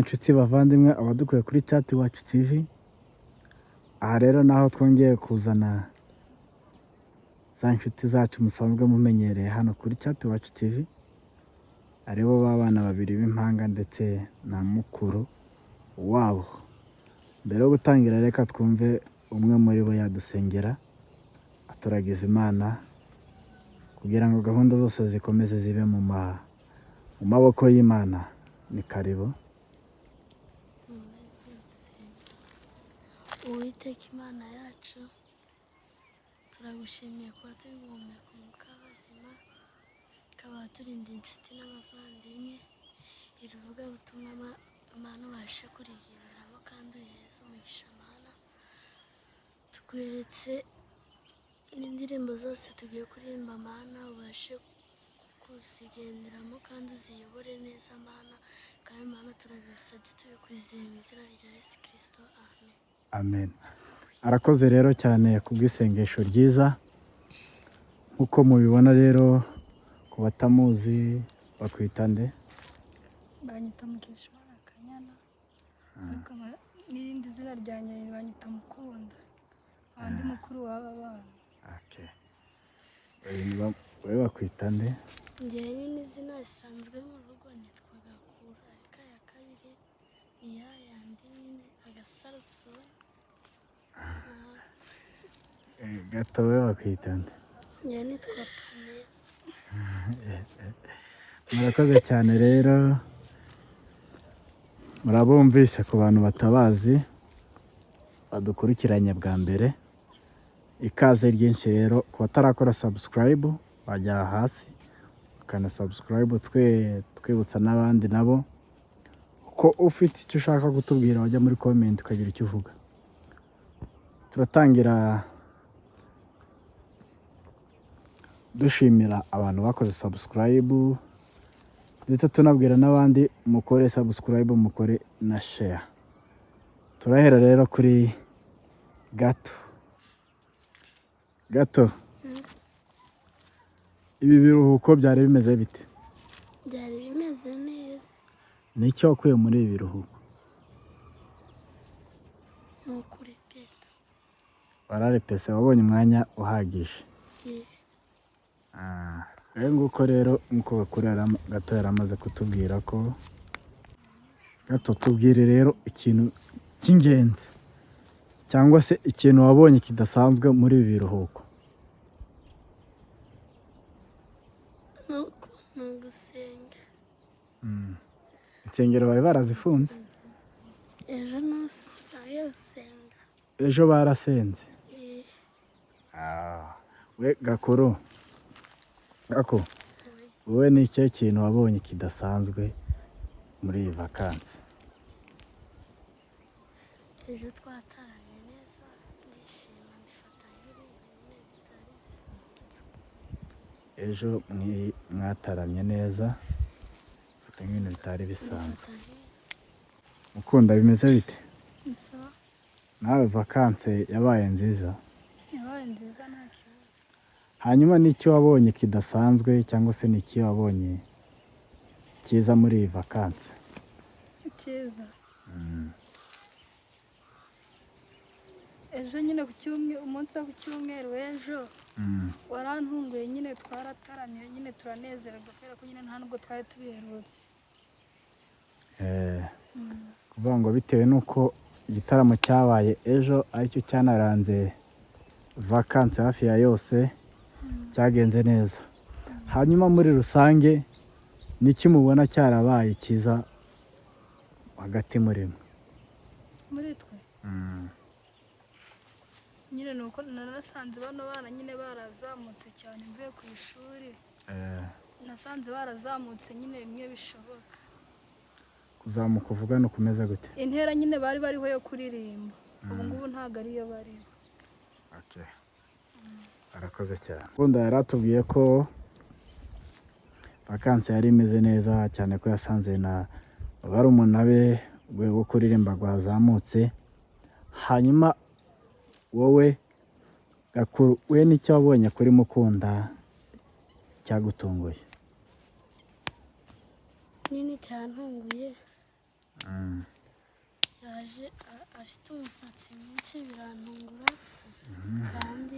Inshuti bavandimwe abadukuye kuri Chat Iwacu TV, aha rero naho twongeye kuzana za nshuti zacu musanzwe mumenyereye hano kuri Chat Iwacu TV, aribo b'abana babiri b'impanga ndetse na mukuru wabo. Mbere yo gutangira reka twumve umwe muri bo yadusengera aturagiza Imana kugira ngo gahunda zose zikomeze zibe mu maboko y'Imana. Ni karibu. Uwiteka Imana yacu, turagushimiye kuba turi guhumeka umwuka w'abazima, ukaba turinda inshuti n'abavandimwe, iri vugabutumwa Mana ubashe kurigenderamo kandi uheze umugisha Mana. Tukweretse n'indirimbo zose tugiye kuririmba Mana, ubashe kuzigenderamo kandi uziyobore neza Mana, kandi Mana turabisabye tubikwizeye mu izina rya Yesu Kristo, amen. Amen. Arakoze rero cyane ku bw'isengesho ryiza. Nkuko mubibona rero, ku batamuzi bakwita nde? Banyita Mukeshimana Kanyana, n'irindi zina ryanjye banyita Mukunda, abandi mukuru w'aba bana. Okay. Wewe bakwita nde? Njyewe nyine izina risanzwe mu rugo nitwa Gakura, ariko aya kabiri ni ya yandi nyine Agasarasoni. Gato wewe bakwita nde? Njyewe nitwa Pamela. Murakoze cyane rero, murabumvisha ku bantu batabazi badukurikiranye bwa mbere. Ikaze ryinshi rero, ku batarakora subscribe bajya hasi ukana subscribe, twibutsa n'abandi nabo ko ufite icyo ushaka kutubwira wajya muri comment ukagira icyo uvuga. Turatangira dushimira abantu bakoze subscribe, ndetse tunabwira n'abandi mukore subscribe, mukore na share. Turahera rero kuri Gato. Ibi biruhuko byari bimeze bite? Byari bimeze neza. N'icyo wakuye muri ibi biruhuko? Ni ukurepeta. Wararepese, wabonye umwanya uhagije? Nguko rero nkuko Gato yari amaze kutubwira ko. Gato, tubwire rero ikintu cy'ingenzi cyangwa se ikintu wabonye kidasanzwe muri ibi biruhuko. Ni ugusenga. Insengero bari barazifunze? Ejo ntusenga. Ejo barasenze? We Gako, wowe ni icyo kintu wabonye kidasanzwe muri iyi vakansi? Ejo twataramye neza, ndishima, mbifata nk'ibintu nyine bitari bisanzwe. Ejo mwataramye neza, mfata nk'ibintu bitari bisanzwe. Mukunda, bimeze bite? Sawa, Nawe vakansi yabaye nziza? yabaye nziza nta kibazo. Hanyuma n'icyo wabonye kidasanzwe cyangwa se n'icyo wabonye cyiza muri iyi vakansi? Cyiza. Ejo nyine umunsi wo ku cyumweru w'ejo warantunguye nyine, twarataramiye nyine turanezerwa kubera ko nyine nta nubwo twari tubiherutse. Kuvuga ngo bitewe n'uko igitaramo cyabaye ejo aricyo cyanaranze vakansi hafi ya yose, cyagenze neza. Hanyuma muri rusange n'iki mubona cyarabaye cyiza hagati muri mwe? Muri twe nyine ni uko narasanze bano bana nyine barazamutse cyane mvuye ku ishuri. Nasanze barazamutse nyine bimwe bishoboka. Kuzamuka uvuga no kumeza gute? Intera nyine bari bariho yo kuririmba, ubu ngubu ntabwo ariyo bariho. Arakoze cyane. Kunda yari atubwiye ko vakansi yari imeze neza cyane, ko yasanze na barumuna be rwo kuririmba rwazamutse. Hanyuma wowe Gakuru, we n'icyo wabonye kuri Mukunda cyagutunguye? Nini cyantunguye. yaje afite umusatsi mwinshi birantungura kandi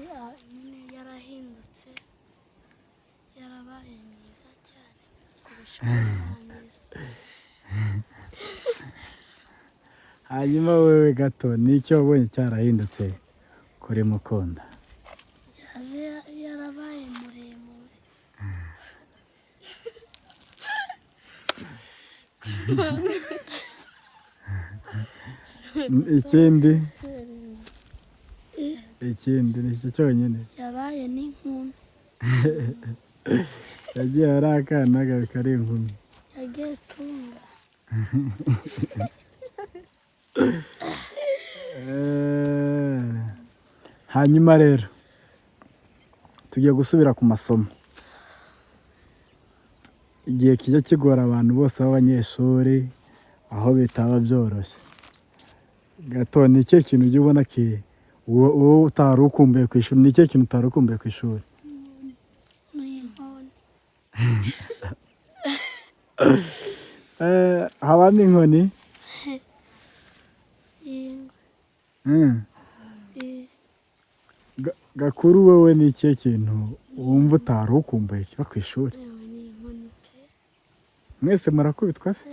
nyine yarahindutse yarabaye mwiza cyane kurusha umwangizi. hanyuma wewe gato nicyo wabonye cyarahindutse kuri Mukunda? yaje yarabaye muremure. ikindi nicyo cyonyine? yabaye n'inkumi. yagiye ari akana kari inkumi. yagiye tunga. hanyuma rero tugiye gusubira ku masomo. igihe kijya kigora abantu bose b'abanyeshuri aho bitaba byoroshye. gato ni ikihe kintu ujya ubona wowe utari ukumbuye ku ishuri? ni ikihe kintu utari ukumbuye ku ishuri? habamo inkoni? Gakuru wowe ni ikihe kintu wumva utari ukumbuye kiba ku ishuri? mwese murakubitwa se?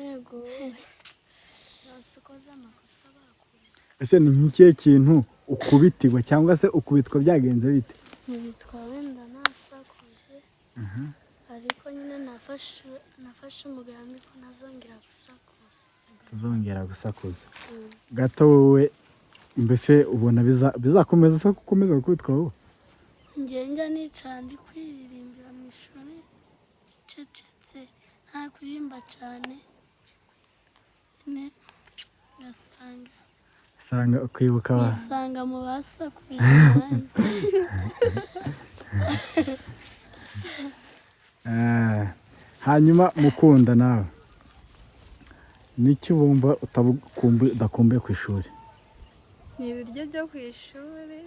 ese ni nk'ikihe kintu ukubitiwe cyangwa se ukubitwa byagenze bite? nkubitwa wenda nasakuje ariko nyine nafashe umugambi ko ntazongera gusakuza. tuzongera gusakuza. gato wowe mbese ubona bizakomeza se gukomeza gukubitwa wowe? njya nicara ndi kwiririmbira mu ishuri ncecetse nta kuririmba cyane nyine usanga ukwibuka wisanga mu basakuje nanjye. hanyuma Mukunda nawe niki wumva udakumbuye ku ishuri? ni ibiryo byo ku ishuri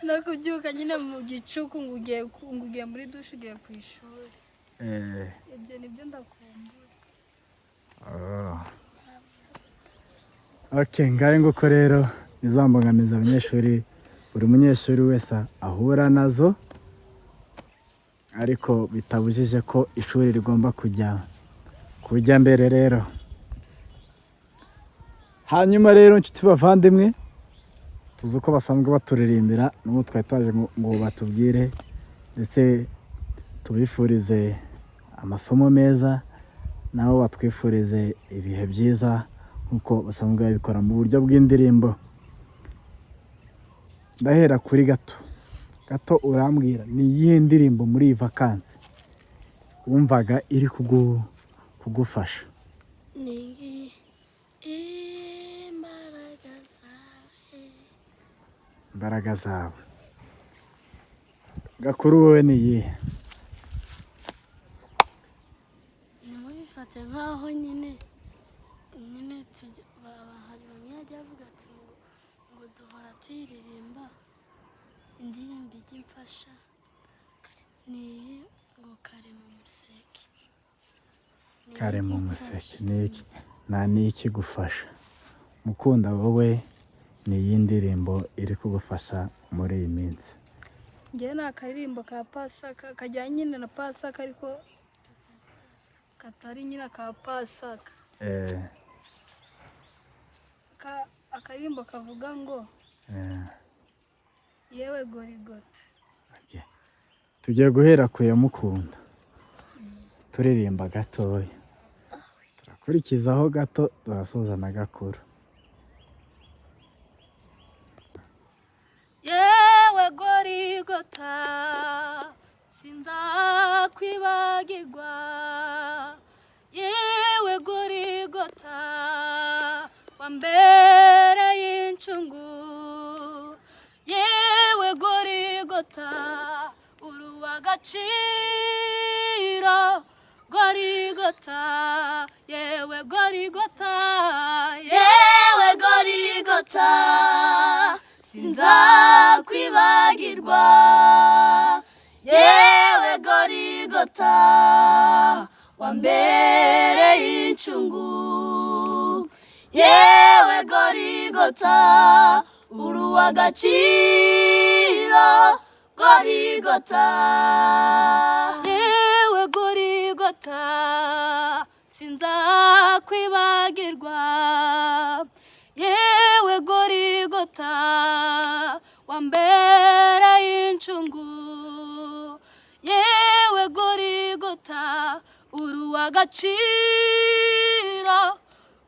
no kubyuka nyine mu gicuku ngo ugiye muri dushe ugiye ku ishuri. ibyo nibyo ndakumbuye. ngahe nguko rero nizambangamiza abanyeshuri buri munyeshuri wese ahura nazo, ariko bitabujije ko ishuri rigomba kujya mbere rero. hanyuma rero nshuti bavandimwe, tuzi uko basanzwe baturirimbira n'ubu twari twaje ngo batubwire ndetse tubifurize amasomo meza, nabo batwifurize ibihe byiza nk'uko basanzwe babikora mu buryo bw'indirimbo. ndahera kuri gato urambwira ni iyihe ndirimbo muri iyi vakansi wumvaga iri kugufasha? ni imbaraga zawe. Gakuru wowe ni iyihe? ntimubifate nk'aho nyine hari bamwe yajya avuga ati ngo duhora tuyiririmba. indirimbo ijya imfasha ni iyi ngo kare mu museke. kare mu museke ni iki gufasha? Mukunda wowe ni iyi ndirimbo iri kugufasha muri iyi minsi? njyewe ni akaririmbo ka Pasaka kajyanye nyine na Pasaka ariko katari nyine ka Pasaka. akaririmbo kavuga ngo yewe Gorigota. tugiye guhera ku ya Mukunda turirimba gatoya, turakurikizaho gato turasoza na Gakuru. yewe Gorigota sinzakwibagirwa, yewe Gorigota wambereye incungu, yewe Gorigota uri uw'agaciro, Gorigota yewe Gorigota, yewe Gorigota sinzakwibagirwa, yewe Gorigota wambereye incungu. Yewe Gorigota uri uw'agaciro, Gorigota. Yewe Gorigota sinzakwibagirwa, yewe Gorigota wambereye incungu. Yewe Gorigota uri uw'agaciro,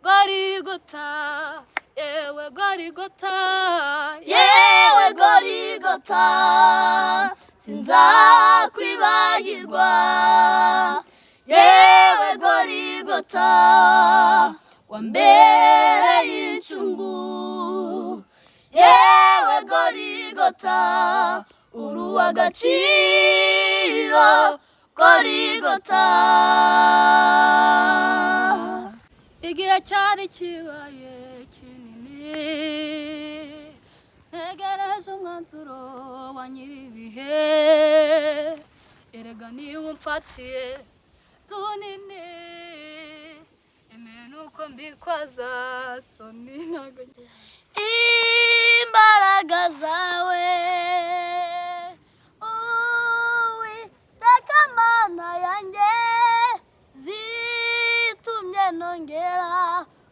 Gorigota. Yewe Gorigota, yewe Gorigota sinzakwibagirwa, yewe Gorigota wambereye incungu. Yewe Gorigota uri uw'agaciro, Gorigota. igihe cyari kibaye kinini, ntegereje umwanzuro wa nyir'ibihe. Erega niwe umfatiye runini, iminuko mbikwaza soni ntago. Imbaraga zawe Uwiteka Mana yanjye zitumye nongera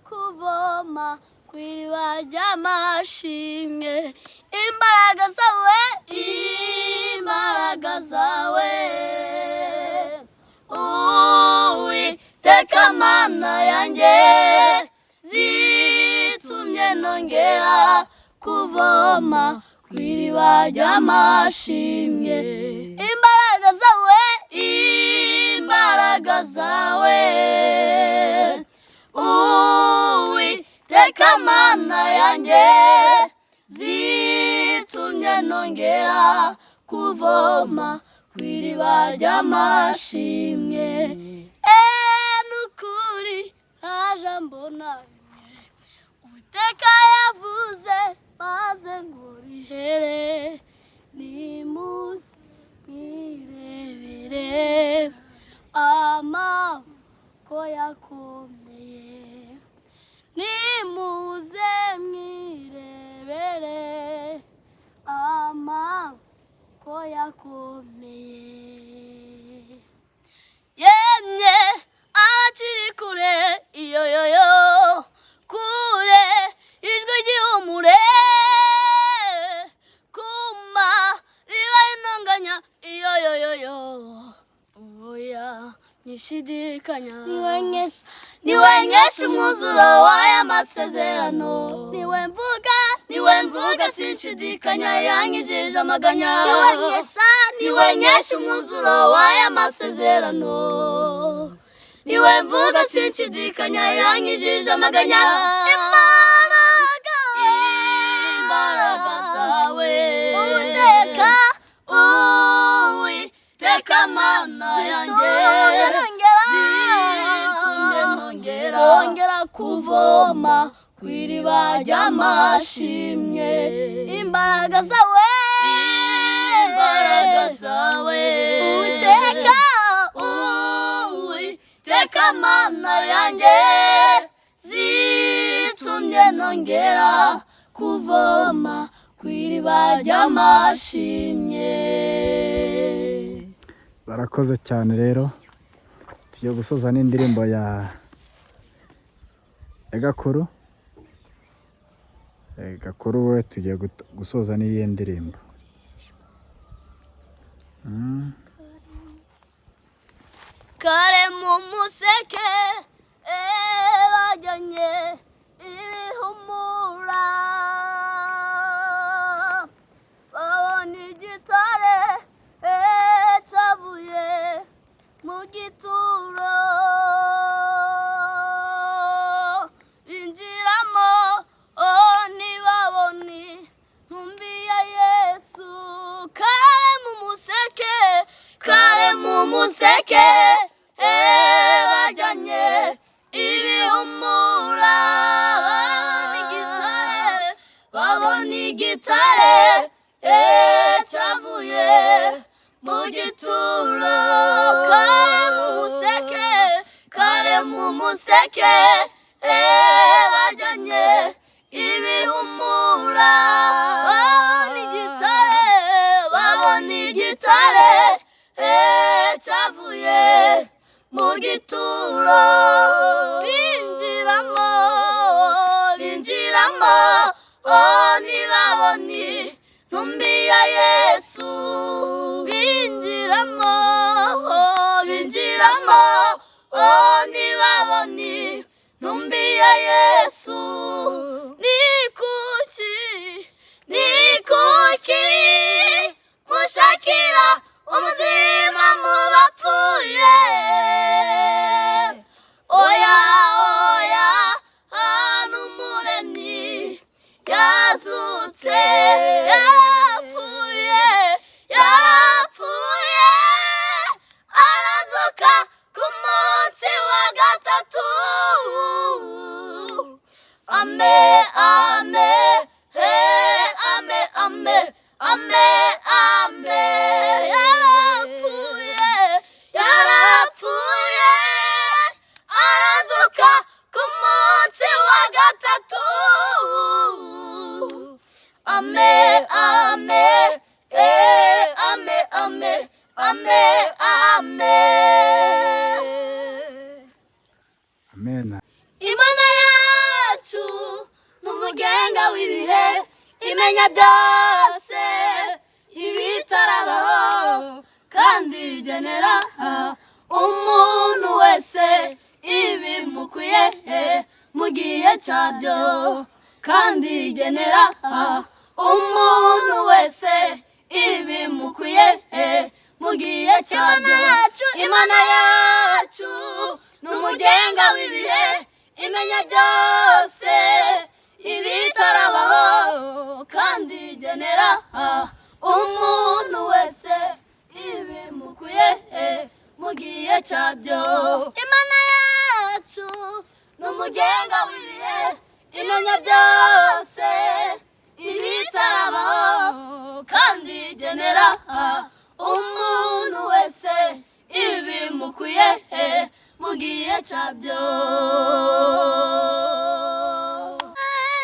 kuvoma kw'iriba ry'amashimwe. Imbaraga zawe, imbaraga zawe Uwiteka Mana yanjye zitumye nongera kuvoma kw'iriba ry'amashimwe. Imbaraga zawe, imbaraga zawe Uwiteka Mana yanjye zitumye nongera kuvoma kw'iriba ry'amashimwe. Nukuri nta jambo na rimwe Uwiteka yavuze maze ngo rihere. Nimuze mwirebere amaboko yakomeye, nimuze mwirebere amaboko yakomeye. Yemye akiri kure iyoyoyo, kure ijwi ry'ihumure, kuma riba intonganya iyoyoyoyo, oya nishidikanya. Niwe nkesha umwuzuro w'aya masezerano, niwe mvuga sinshidikanya, yankijije amaganya. Niwe nkesha umwuzuro w'aya masezerano, niwe mvuga sinshidikanya, yankijije amaganya. Imbaraga zawe Uwiteka Mana yanjye zitumye nongera kuvoma kw'iriba ry'amashimwe. Imbaraga zawe, imbaraga zawe Uwiteka Mana yanjye zitumye nongera kuvoma kw'iriba ry'amashimwe. Barakoze cyane rero, tugiye gusoza n'indirimbo ya Gakuru. Gakuru we tugiye gusoza n'iyi ndirimbo. Kare mu museke bajyanye ibihumura, babona igitare cyavuye mu gituro, binjiramo ntibabone intumbi ya Yesu. Kare mu museke bajyanye ibihumura, babona igitare cyavuye mu gituro. Kare mu museke mu museke bajyanye ibihumura babona igitare cyavuye mu gituro binjiramo ntibabone intumbi ya Yesu binjiramo ntibabone intumbi ya Yesu ni kuki mushakira umuzima mu bapfuye oya hano umuremyi yazutse yarapfuye arazuka ku munsi wa gatatu yarapfuye arazuka ku munsi wa gatatu amen. Imana yacu n'umugenga w'ibihe imenya byose ibitarabaho kandi igenera umuntu wese ibimukwiye mu gihe cyabyo kandi igenera umuntu wese ibimukwiye mu gihe cyabyo Imana yacu n'umugenga w'ibihe imenya byose ibitarabaho kandi igenera umuntu wese ibimukwiye mu gihe cyabyo Imana yacu n'umugenga w'ibihe imenya byose ibitarabaho kandi igenera umuntu wese ibimukwiye mu gihe cyabyo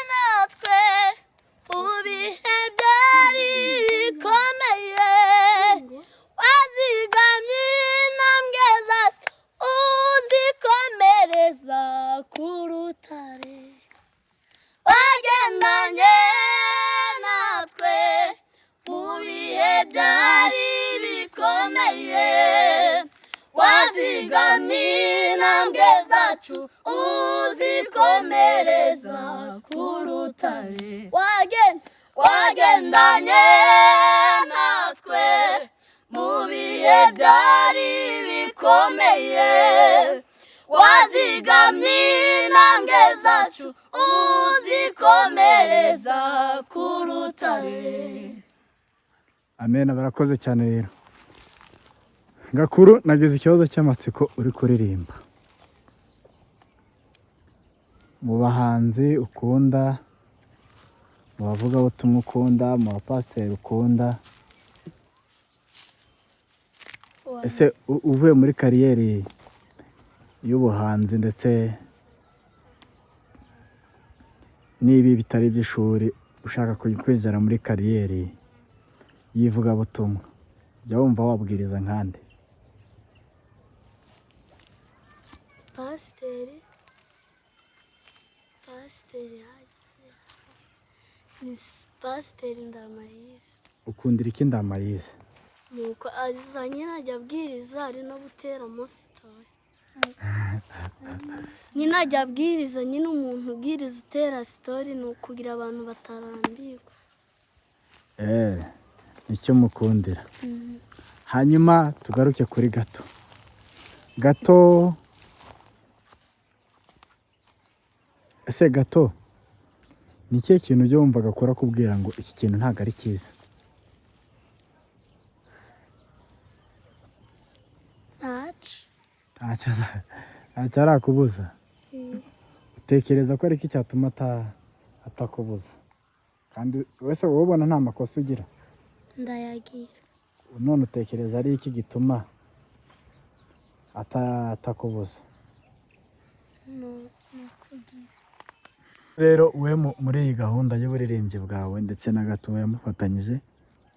natwe mu bihe byari bikomeye wazigamye intambwe zacu uzikomereza ku rutare wagendanye natwe mu bihe byari bikomeye wazigamye intambwe zacu uzikomereza ku rutare wagendanye natwe mu bihe byari bikomeye wazigamye intambwe zacu uzikomereza ku rutare amen. Barakoze cyane rero. Gakuru, nagize ikibazo cy'amatsiko uri kuririmba. Mu bahanzi ukunda, mu bavugabutumwa ukunda, mu bapasiteri ukunda, ese uvuye muri kariyeri y'ubuhanzi ndetse n'ibi bitari iby'ishuri ushaka kwinjira muri kariyeri y'ivugabutumwa, jya wumva wabwiriza nkande? Pasiteri Ndamayize. Ukundira iki Ndamayize? Nuko aza nyine ajya abwiriza ari no guteramo sitori. Nyine ajya abwiriza, nyine umuntu ubwiriza utera sitori ni ukugira abantu batarambirwa. Nicyo mukundira. Hanyuma tugaruke kuri Gato. Ese Gato, ni ikihe kintu ujya wumva Gakuru akubwira ngo iki kintu ntabwo ari cyiza? Ntacyo arakubuza? Utekereza ko ari iki cyatuma atakubuza? Kandi wese wowe ubona nta makosa ugira? Ndayagira. None utekereza ari iki gituma atakubuza? ni ukugira rero we muri iyi gahunda y'uburirimbyi bwawe ndetse na gatoya mufatanyije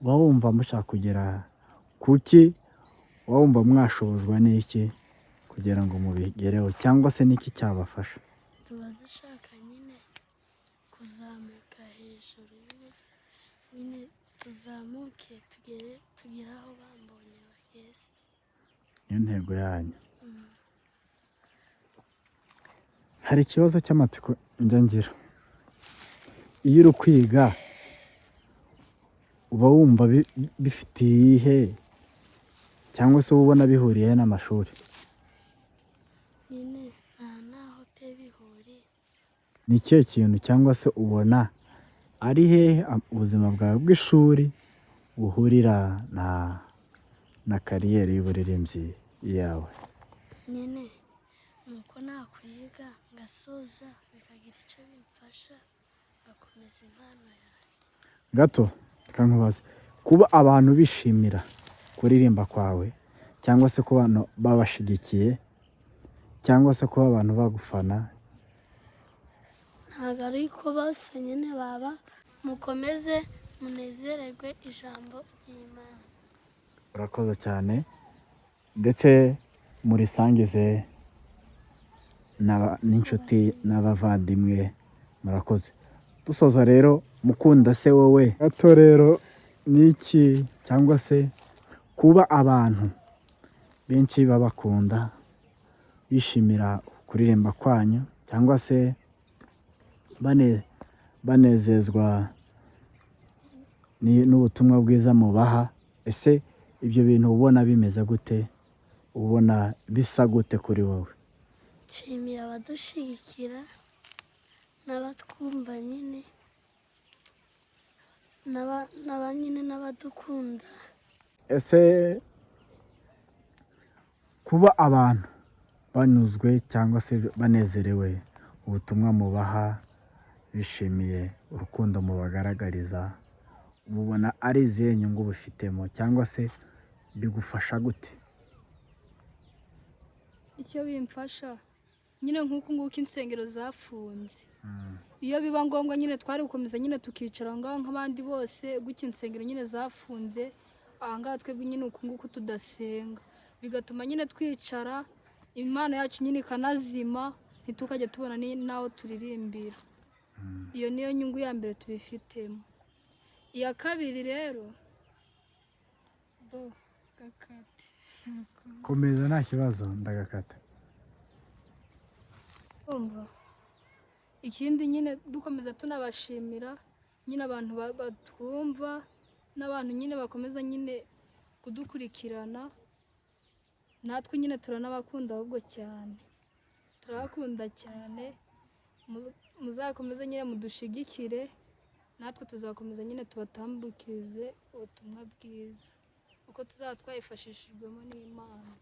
uba wumva mushaka kugera kuki, uba wumva mwashobozwa n'iki kugira ngo mubigereho cyangwa se n'iki cyabafasha? tuba dushaka nyine kuzamuka hejuru nyine tuzamuke tugere aho bambonye bageze. Niyo ntego yanyu. Hari ikibazo cy'amatsiko njya ngira, iyo uri kwiga uba wumva bifitiye iyihe cyangwa se uba ubona bihuriye n'amashuri? Nyine nta naho pe bihuriye. Ni ikihe kintu cyangwa se ubona ari hehe ubuzima bwawe bw'ishuri buhurira na kariyeri y'uburirimbyi yawe? Nyine ni uko nakwiga ngasoza bikagira icyo bimfasha ngakomeza impano yanjye. Gato reka nkubaze, kuba abantu bishimira kuririmba kwawe cyangwa se kuba abantu babashigikiye cyangwa se kuba abantu bagufana, ntabwo ari ko bose nyine baba mukomeze munezererwe ijambo ry'Imana. urakoze cyane ndetse murisangize n'inshuti n'abavandimwe, murakoze. Dusoza rero, mukunda se wowe gato rero n'iki cyangwa se kuba abantu benshi babakunda bishimira kuririmba kwanyu cyangwa se banezezwa n'ubutumwa bwiza mubaha, ese ibyo bintu ubona bimeze gute, ubona bisa gute kuri wowe? Nshimira abadushyigikira n'abatwumva nyine n'abadukunda. Ese kuba abantu banyuzwe cyangwa se banezerewe ubutumwa mubaha, bishimiye urukundo mubagaragariza, mubona ari izihe nyungu bufitemo cyangwa se bigufasha gute? icyo bimfasha nyine nk'uku nguku insengero zafunze, iyo biba ngombwa nyine twari gukomeza nyine tukicara ngaho nk'abandi bose, gutyo insengero nyine zafunze, ahangaha twebwe nyine uku nguku tudasenga, bigatuma nyine twicara impano yacu nyine ikanazima, ntitukajya tubona n'aho turirimbira. Iyo niyo nyungu ya mbere tubifitemo. Iya kabiri rero gakate Komeza nta kibazo ndagakata. ikindi nyine dukomeza tunabashimira nyine abantu batwumva n'abantu nyine bakomeza nyine kudukurikirana, natwe nyine turanabakunda ahubwo cyane, turabakunda cyane, muzakomeze nyine mudushigikire, natwe tuzakomeza nyine tubatambukirize ubutumwa bwiza uko tuzaba twayifashishijwemo n'Imana.